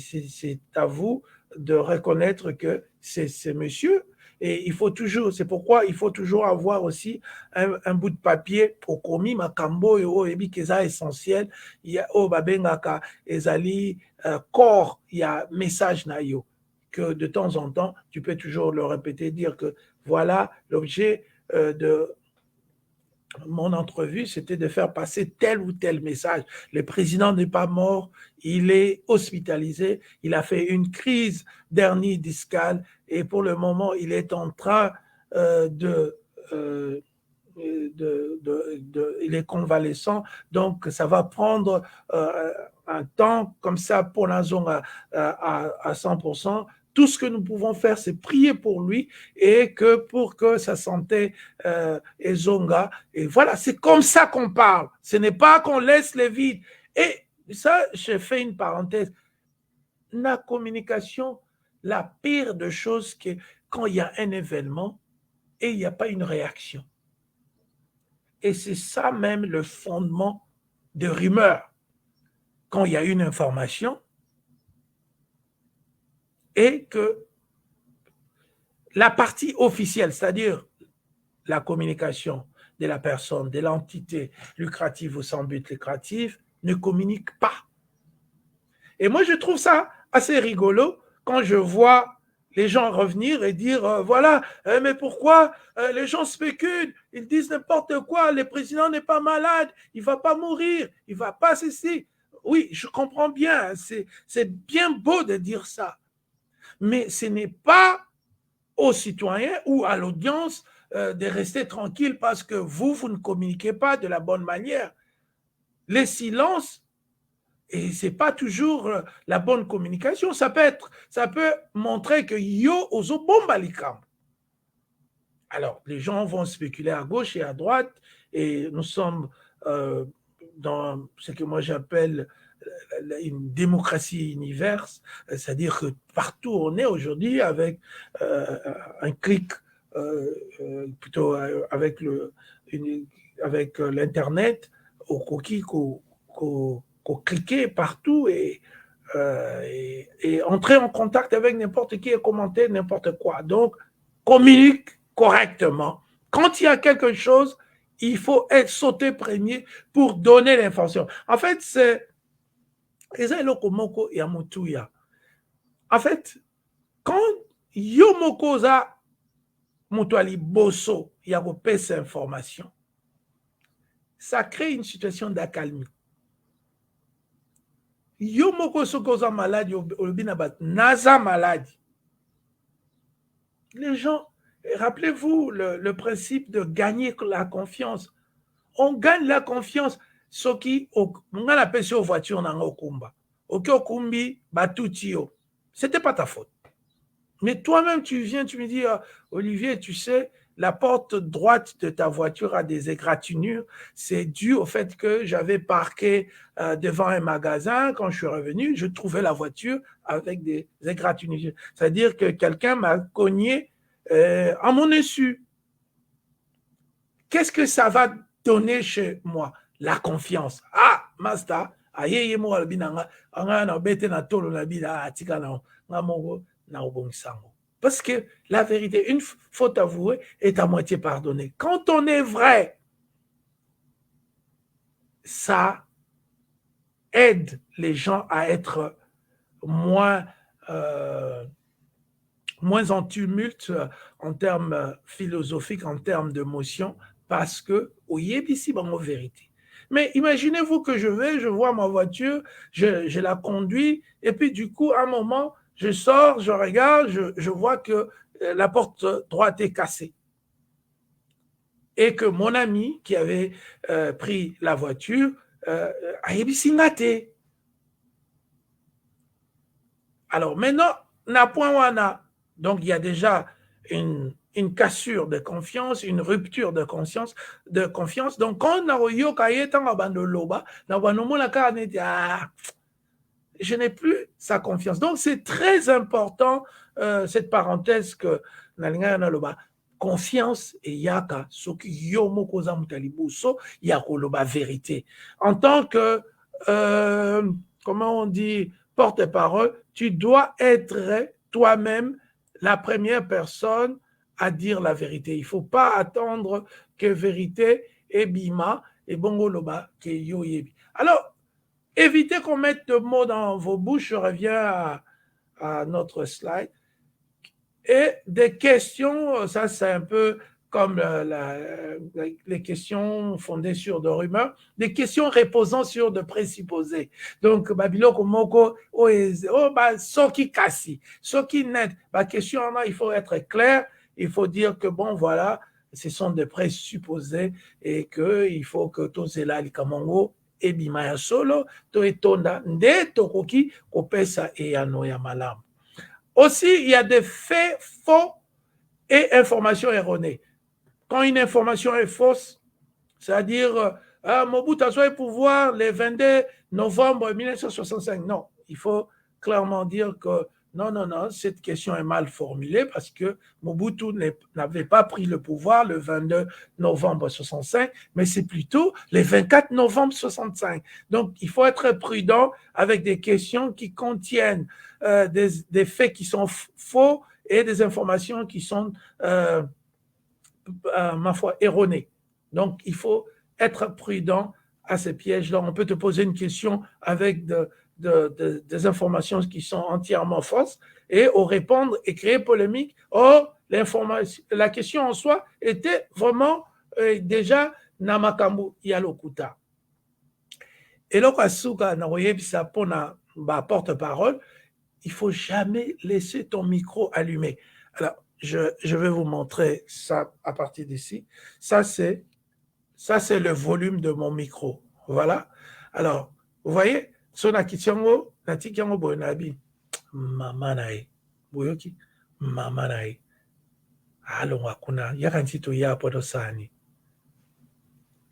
c'est à vous de reconnaître que c'est monsieur. Et il faut toujours, c'est pourquoi il faut toujours avoir aussi un bout de papier au commis, makambo, et qui est essentiel. Il y a au babengaka, ezali corps, il y a message nayo que de temps en temps, tu peux toujours le répéter, dire que voilà l'objet de mon entrevue, c'était de faire passer tel ou tel message. Le président n'est pas mort, il est hospitalisé, il a fait une crise d'hernie discale et pour le moment, il est en train il est convalescent, donc ça va prendre un temps comme ça pour la zone à 100%. Tout ce que nous pouvons faire, c'est prier pour lui et que pour que sa santé est zonga. Et voilà, c'est comme ça qu'on parle. Ce n'est pas qu'on laisse les vides. Et ça, je fais une parenthèse. La communication, la pire des choses, c'est quand il y a un événement et il n'y a pas une réaction. Et c'est ça même le fondement de rumeurs. Quand il y a une information, et que la partie officielle, c'est-à-dire la communication de la personne, de l'entité lucrative ou sans but lucratif, ne communique pas. Et moi, je trouve ça assez rigolo quand je vois les gens revenir et dire, voilà, mais pourquoi les gens spéculent, ils disent n'importe quoi, le président n'est pas malade, il ne va pas mourir, il ne va pas ceci. Oui, je comprends bien, c'est bien beau de dire ça. Mais ce n'est pas aux citoyens ou à l'audience de rester tranquille parce que vous ne communiquez pas de la bonne manière. Les silences, et ce n'est pas toujours la bonne communication, ça peut montrer que yo ozo bomba likam. Alors, les gens vont spéculer à gauche et à droite, et nous sommes dans ce que moi j'appelle une démocratie universe, c'est-à-dire que partout on est aujourd'hui avec un clic, plutôt avec l'internet, au coquille qu'on cliquer partout et entrer en contact avec n'importe qui et commenter n'importe quoi. Donc, communique correctement. Quand il y a quelque chose, il faut sauter premier pour donner l'information. En fait, c'est en fait, quand Yomoko za Moutouali Bosso Yagope cette information, ça crée une situation d'accalmie. Yo moko sokoza malade, naza malade. Les gens, rappelez-vous le principe de gagner la confiance. On gagne la confiance. Ce qui, on appelle ça aux voitures dans Okumba. Ok, Okumbi, Batutio. C'était pas ta faute. Mais toi-même, tu viens, tu me dis, Olivier, tu sais, la porte droite de ta voiture a des égratignures. C'est dû au fait que j'avais parqué devant un magasin. Quand je suis revenu, je trouvais la voiture avec des égratignures. C'est-à-dire que quelqu'un m'a cogné à mon insu. Qu'est-ce que ça va donner chez moi? La confiance. Ah, Master, ayeye mo albinanga, anga na bete na tolo na bida atika na ngamongo na obongisango. Parce que la vérité, une faute avouée est à moitié pardonnée. Quand on est vrai, ça aide les gens à être moins, moins en tumulte en termes philosophiques, en termes d'émotion, parce que oyebisi bango vérité. Mais imaginez-vous que je vois ma voiture, je la conduis, et puis du coup, à un moment, je sors, je regarde, je vois que la porte droite est cassée. Et que mon ami qui avait pris la voiture a ebisingate. Alors maintenant, na point wana, donc il y a déjà une cassure de confiance, une rupture de confiance. Donc quand on a yoka yetanga bandoloba, na banomona kaneti je n'ai plus sa confiance. Donc c'est très important cette parenthèse que nalinga na loba confiance et yaka soki yo moko za mutalibuso ya koloba vérité. En tant que comment on dit porte-parole, tu dois être toi-même la première personne à dire la vérité. Il ne faut pas attendre que vérité et bima et bongo loba que yo yebi. Alors, évitez qu'on mette de mots dans vos bouches. Je reviens à notre slide. Et des questions, ça c'est un peu comme les questions fondées sur de rumeurs, des questions reposant sur de présupposés. Donc, Babiloko Moko, Soki Kassi, Soki Net, la question, il faut être clair, il faut dire que bon, voilà, ce sont des présupposés et qu'il faut que tout cela, Likamongo, et Bimaya Solo, to etonda, nde tokoki, kopesa et anoya malam. Aussi, il y a des faits faux et informations erronées. Quand une information est fausse, c'est-à-dire Mobutu a le pouvoir le 22 novembre 1965. Non, il faut clairement dire que non, cette question est mal formulée parce que Mobutu n'avait pas pris le pouvoir le 22 novembre 65, mais c'est plutôt le 24 novembre 65. Donc, il faut être prudent avec des questions qui contiennent des faits qui sont faux et des informations qui sont, ma foi, erronées. Donc, il faut être prudent à ces pièges-là. On peut te poser une question avec des informations qui sont entièrement fausses et au répondre et créer polémique. Or, la question en soi était vraiment déjà Namakambu Yalokuta. Et là, porte-parole, il ne faut jamais laisser ton micro allumé. Alors, je vais vous montrer ça à partir d'ici. Ça, c'est le volume de mon micro. Voilà. Alors, vous voyez, sona kichango, natikiango bonabi, mamanae, boyoki, mamanae. Alo wakuna, yakantito ya podo sani.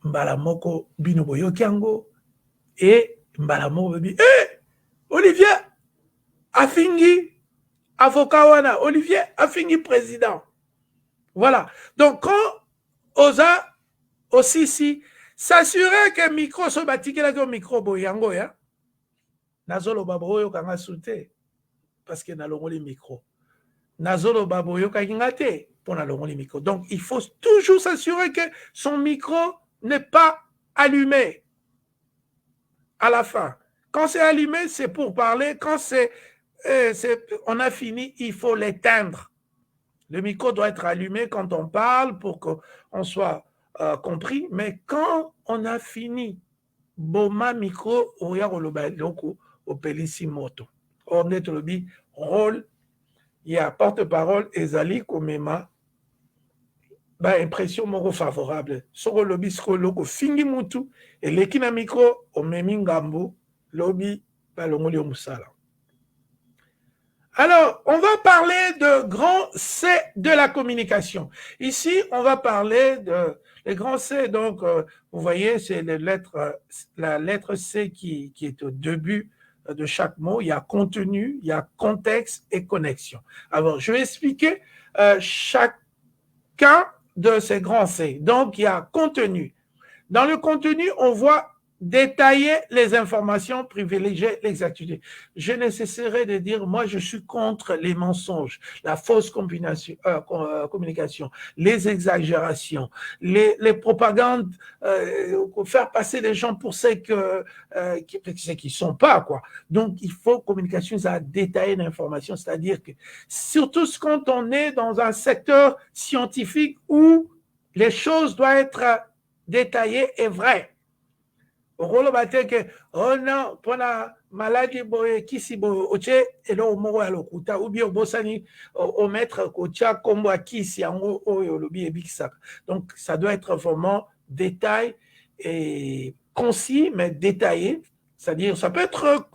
Mbala moko bino boyoki ango, et mbala moko bebi, Olivier, afingi, avocat wana, Olivier, afingi président. Voilà. Donc, quand Oza, aussi, si, s'assurer que micro so batikela ke micro boyango ya nazolo baboyo kanga sute parce que na longoli micro nazolo baboyo kanga te pour na longoli micro. Donc il faut toujours s'assurer que son micro n'est pas allumé à la fin. Quand c'est allumé, c'est pour parler. Quand on a fini, il faut l'éteindre. Le micro doit être allumé quand on parle pour qu'on soit compris, mais quand on a fini, boma micro, oya koloba loko, opelisi moto. Or nde tolobi rôle ya porte-parole ezali komema ba impression moko favorable. Soko lobi siko loko fingi mutu eleki na micro omemi ngambo lobi balongoli musala. Alors, on va parler de grand C de la communication. Ici, on va parler de les grands C. Donc, vous voyez, c'est la lettre C qui est au début de chaque mot. Il y a contenu, il y a contexte et connexion. Alors, je vais expliquer chacun de ces grands C. Donc, il y a contenu. Dans le contenu, on voit détailler les informations, privilégier l'exactitude. Je ne cesserai de dire, moi, je suis contre les mensonges, la fausse communication, les exagérations, les propagandes, faire passer les gens pour ceux qui ne sont pas, quoi. Donc, il faut communication, ça détailler l'information, c'est-à-dire que, surtout quand on est dans un secteur scientifique où les choses doivent être détaillées et vraies. Rolo bateke ona pona maladie boye kisi boye oche elo moko ya lokuta ou bien bosani au maître kocha kombo kisi yango oyo lobi ebikisaka. Donc ça doit être vraiment détail et concis mais détaillé, c'est-à-dire ça peut être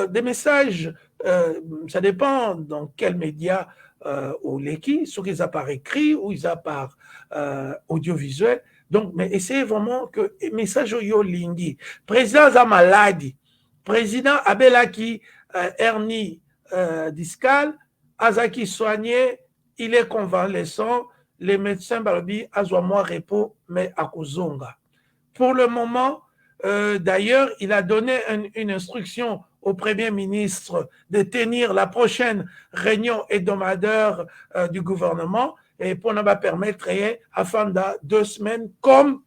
des messages, ça dépend dans quel média ou l'équipe, soit qu'ils apparent écrit ou ils apparent audiovisuel. Donc, mais essayez vraiment que message yo lingi. Président a maladie. Président Abelaki hernie discale, Azaki soigné, il est convalescent. Les médecins balobi azwa moins repos, mais à Kozonga. Pour le moment, d'ailleurs, il a donné une instruction au Premier ministre de tenir la prochaine réunion hebdomadaire du gouvernement et pour ne pas permettre afin de 2 semaines comme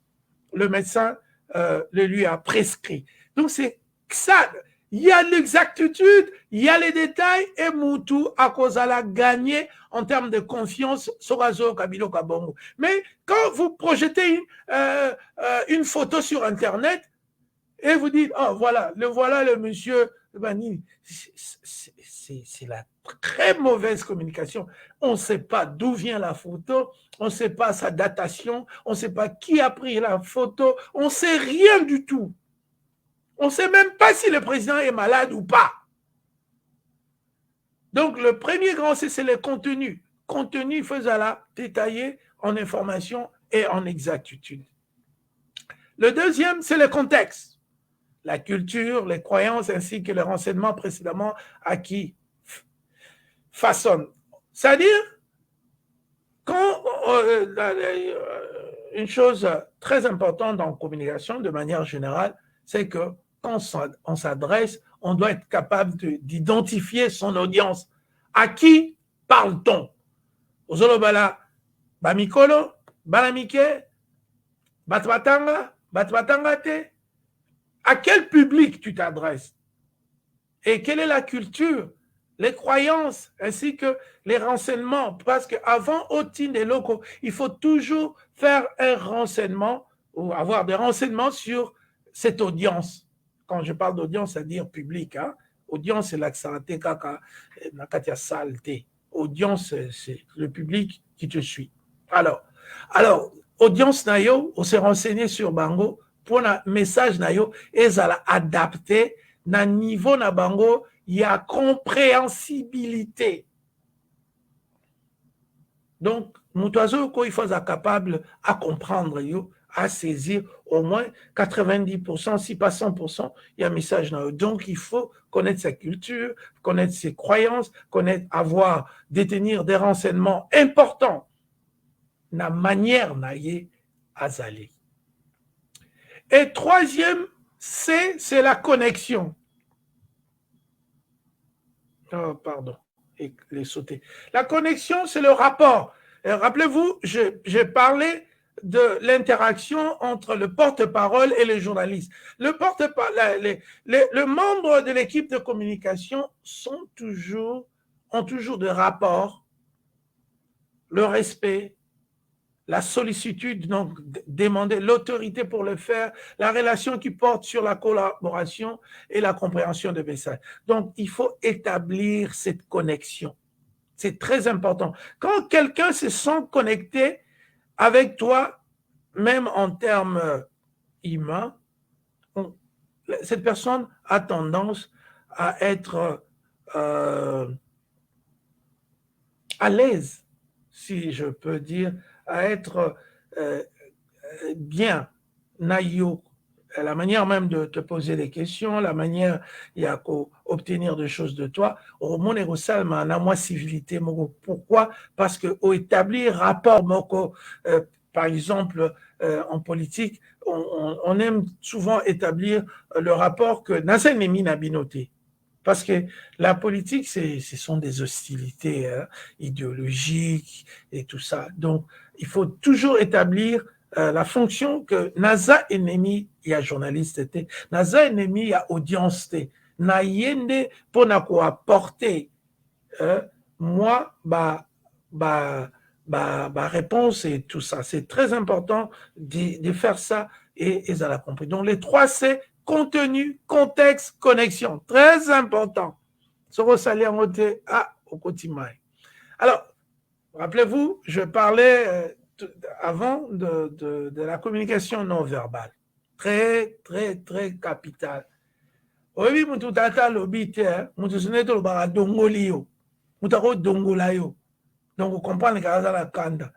le médecin le lui a prescrit. Donc c'est ça, il y a l'exactitude, il y a les détails et Moutou à cause à la gagner en termes de confiance sur Azo Kabilo Kabongo. Mais quand vous projetez une photo sur Internet et vous dites, oh voilà le monsieur Bani, c'est la très mauvaise communication. On ne sait pas d'où vient la photo, on ne sait pas sa datation, on ne sait pas qui a pris la photo, on ne sait rien du tout. On ne sait même pas si le président est malade ou pas. Donc, le premier grand C, c'est le contenu. Contenu, il faut la détailler en information et en exactitude. Le deuxième, c'est le contexte. La culture, les croyances ainsi que les renseignements précédemment acquis façonnent. C'est-à-dire, quand une chose très importante dans la communication, de manière générale, c'est que quand on s'adresse, on doit être capable d'identifier son audience. À qui parle-t-on? Ozolobala, Bamikolo, Balamike, Batbatanga, Batbatangate. À quel public tu t'adresses? Et quelle est la culture, les croyances, ainsi que les renseignements? Parce qu'avant Otin des locaux, il faut toujours faire un renseignement ou avoir des renseignements sur cette audience. Quand je parle d'audience, c'est-à-dire public. Hein? Audience, c'est l'accent kaka, nakatia saleté. Audience, c'est le public qui te suit. Alors audience nayo, on s'est renseigné sur Bango pour un message nayo, et ça l'a adapté na niveau na Bango, il y a compréhensibilité. Donc, Moutazo, il faut être capable à comprendre, à saisir au moins 90%, si pas 100%, il y a un message là. Donc, il faut connaître sa culture, connaître ses croyances, détenir des renseignements importants. La manière naïe azali. Et troisième, c'est la connexion. Oh, pardon, et les sauter. La connexion, c'est le rapport. Rappelez-vous, j'ai parlé de l'interaction entre le porte-parole et les journalistes. Le membre de l'équipe de communication ont toujours des rapports, le respect, la sollicitude, donc demander l'autorité pour le faire, la relation qui porte sur la collaboration et la compréhension des messages. Donc, il faut établir cette connexion. C'est très important. Quand quelqu'un se sent connecté avec toi, même en termes humains, cette personne a tendance à être à l'aise, si je peux dire, à être bien, naïo, la manière même de te poser des questions, la manière il y a obtenir des choses de toi. Au monde érosal, mais en moi civilité. Pourquoi? Parce que au établir rapport, par exemple, en politique, on aime souvent établir le rapport que Nazen Nemi n'a binoté. Parce que la politique, ce sont des hostilités idéologiques et tout ça. Donc, il faut toujours établir la fonction que naza ennemi ya journaliste était, naza ennemi ya audience te, na yende pour na ko apporter moi réponse et tout ça. C'est très important de faire ça et ils ont compris. Donc les trois c'est contenu, contexte, connexion. Très important. Alors, rappelez-vous, je parlais avant de la communication non verbale. Très, très, très capitale. Oui, mutu tata lobite, mutu suneto lobara dongoli yo. Mutako dongola yo. Donc, vous comprenez que ça la kanda.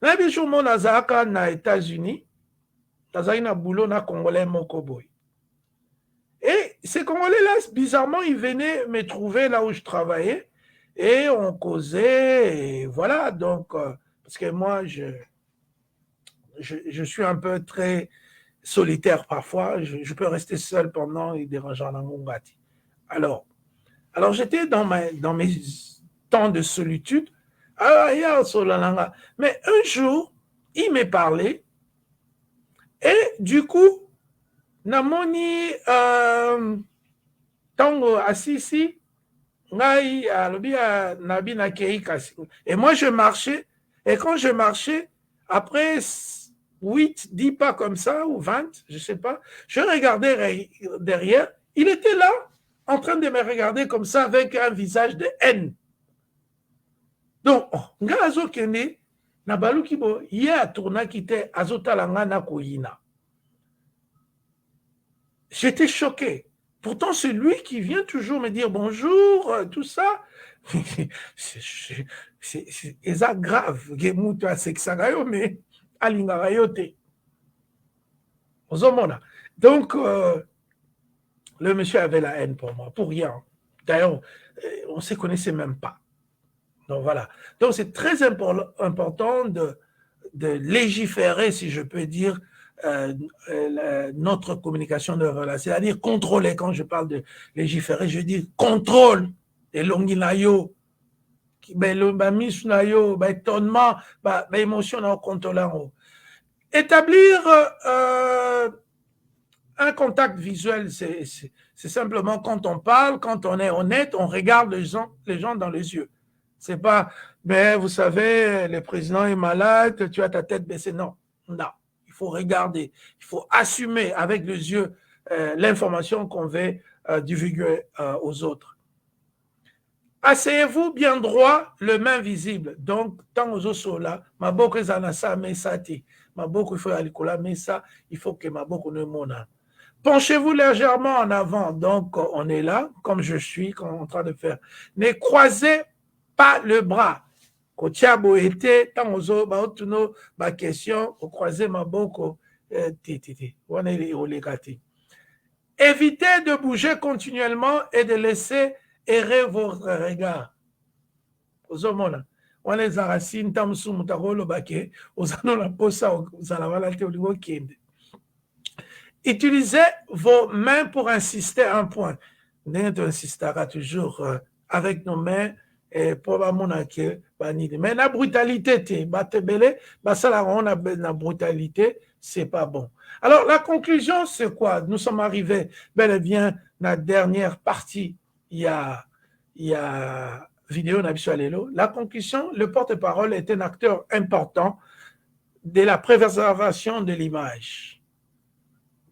Là, bien sûr, mon azaka na États-Unis, nazaki na boulot na Congolais moko boy. Et ces Congolais-là, bizarrement, ils venaient me trouver là où je travaillais et on causait, et voilà. Donc, parce que moi, je suis un peu très solitaire parfois. Je peux rester seul pendant et dérangeant dans mon gâti. Alors j'étais dans mes temps de solitude. Mais un jour, il m'est parlé et du coup, namoni tango asisi ngai alobi nabi na kei kasi. Et moi je marchais et quand je marchais après 8, 10 pas comme ça ou 20, je sais pas, je regardais derrière, il était là en train de me regarder comme ça avec un visage de haine. Donc nga azokende na baluki bo ye atourna kite azotalanga na koyina. J'étais choqué. Pourtant, c'est lui qui vient toujours me dire bonjour, tout ça. C'est grave. Mais donc, le monsieur avait la haine pour moi, pour rien. D'ailleurs, on ne se connaissait même pas. Donc, voilà. Donc, c'est très important de légiférer, si je peux dire, notre communication de relation, c'est-à-dire contrôler. Quand je parle de légiférer, je dis contrôle et l'onginayo, étonnement, émotion contrôlant. Établir un contact visuel, c'est simplement quand on parle, quand on est honnête, on regarde les gens dans les yeux. C'est pas, mais vous savez, le président est malade, tu as ta tête baissée. Non, non. Il faut regarder, il faut assumer avec les yeux l'information qu'on veut divulguer aux autres. Asseyez-vous bien droit, les mains visibles. Donc, tant aux os là, ma boque est en ça, mais ça t'est. Ma boque, il faut aller coller, mais ça, il faut que ma boque ne mona. Penchez-vous légèrement en avant. Donc, on est là, comme je suis, comme on est en train de faire. Ne croisez pas le bras. Kotiabo était, tant aux os, ma question, au croiser ma boque, on est au légati. Évitez de bouger continuellement et de laisser errer vos regards. Ozomona. On est racines, tamsu mutarolo bake, ozano la posa, ozalavala te oligo kende. Utilisez vos mains pour insister un point. Nous insistera toujours avec nos mains et probablement que mais la brutalité, la brutalité, c'est pas bon. Alors la conclusion, c'est quoi? Nous sommes arrivés bel et bien la dernière partie. Il y a vidéo. La conclusion, le porte-parole est un acteur important de la préservation de l'image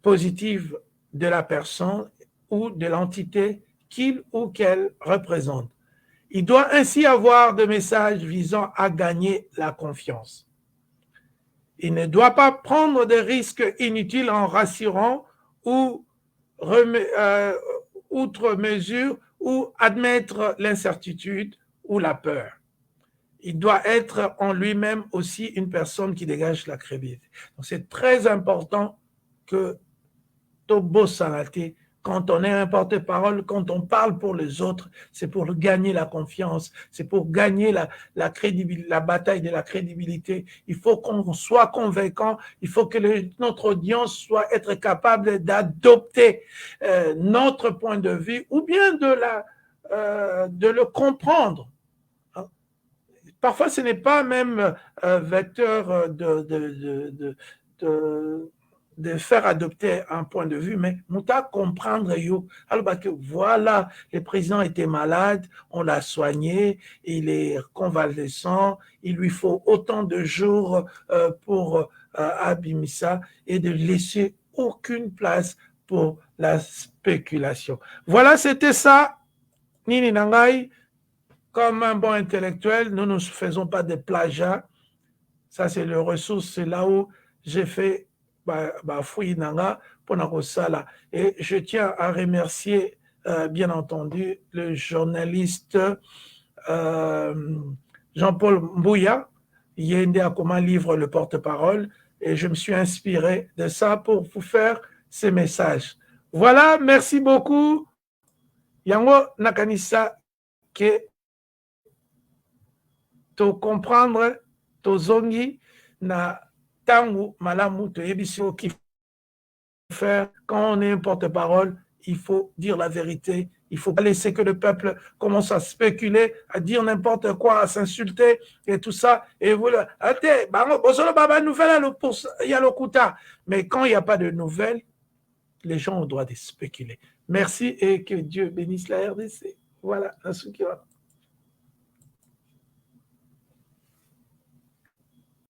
positive de la personne ou de l'entité qu'il ou qu'elle représente. Il doit ainsi avoir des messages visant à gagner la confiance. Il ne doit pas prendre des risques inutiles en rassurant ou outre mesure ou admettre l'incertitude ou la peur. Il doit être en lui-même aussi une personne qui dégage la crédibilité. Donc c'est très important que Tobo Salate, quand on est un porte-parole, quand on parle pour les autres, c'est pour gagner la confiance, c'est pour gagner la crédibilité, la bataille de la crédibilité. Il faut qu'on soit convaincant, il faut que notre audience soit être capable d'adopter notre point de vue ou bien de le comprendre. Parfois, ce n'est pas même vecteur de faire adopter un point de vue, mais nous comprendre yo. Alors que voilà, le président était malade, on l'a soigné, il est convalescent, il lui faut autant de jours pour Abimissa et de laisser aucune place pour la spéculation. Voilà, c'était ça, Nini Nangai. Comme un bon intellectuel, nous ne faisons pas de plagiat. Ça, c'est le ressource, c'est là où j'ai fait fouille nanga pour nakosala. Et je tiens à remercier, bien entendu, le journaliste Jean-Paul Mbouya, Yende Akoma livre le porte-parole, et je me suis inspiré de ça pour vous faire ces messages. Voilà, merci beaucoup. Yango nakanisa ke to comprendre tozongi na tangu malamu toyebisi oki faire quand on est un porte-parole, il faut dire la vérité, il faut pas laisser que le peuple commence à spéculer, à dire n'importe quoi, à s'insulter et tout ça. Et vous, mais quand il n'y a pas de nouvelles, les gens ont le droit de spéculer. Merci et que Dieu bénisse la RDC. Voilà, un